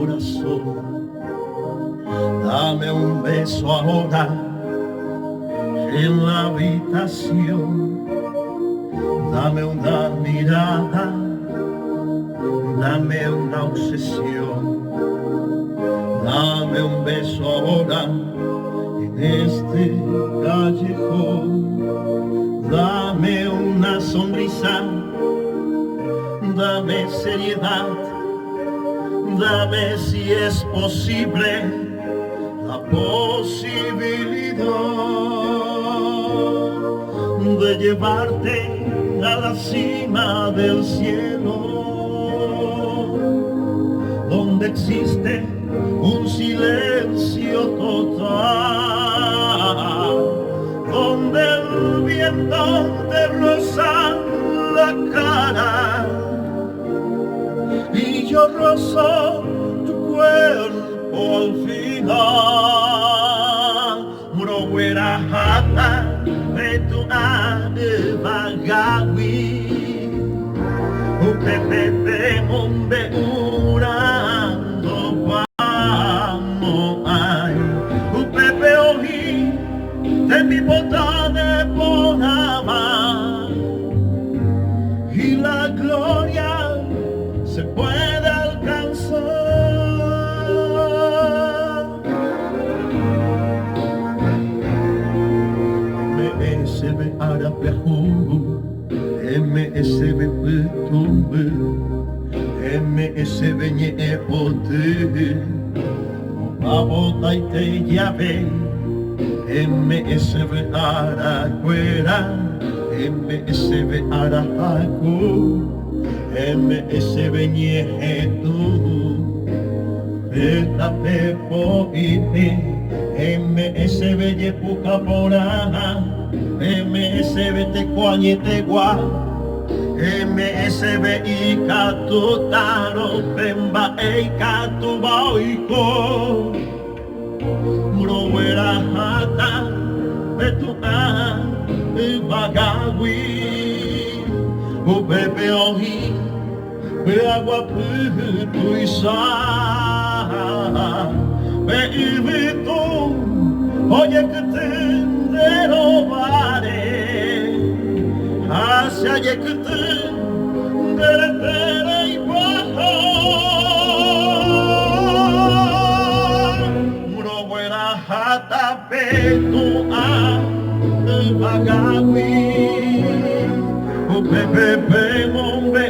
corazón. Dame un beso ahora en la habitación. Dame una mirada, dame una obsesión. Dame un beso ahora en este callejón. Dame una sonrisa, dame seriedad, dame si es posible la posibilidad de llevarte a la cima del cielo, donde existe un silencio total, donde el viento te roza la cara y yo rozo tu cuerpo al final. Murawera hata betu ade bagawi upepepe mombe urando vamo ay upepe ohi te mi botane por amar y la gloria se puede alcanzar. MSB Arapehu, MSB Petumbe, MSB Nyeepote, Obabotaite Yahvé, MSB Araquera, MSB Arahaku, MSB Nyehetu, Beta Pepo Ite, MSB Yepucaporana, MSB Tecuañetegua, MSB Icatutaro, Pemba Eicatubaoico, Murawera Hata, Betua, Bagawi, Upepe Ohi, Beagua Putuisa, Beivito, oye que te derobare, hacia que te derretere y bajo. Uno buena jata petua, Bagawi, Upepe mombe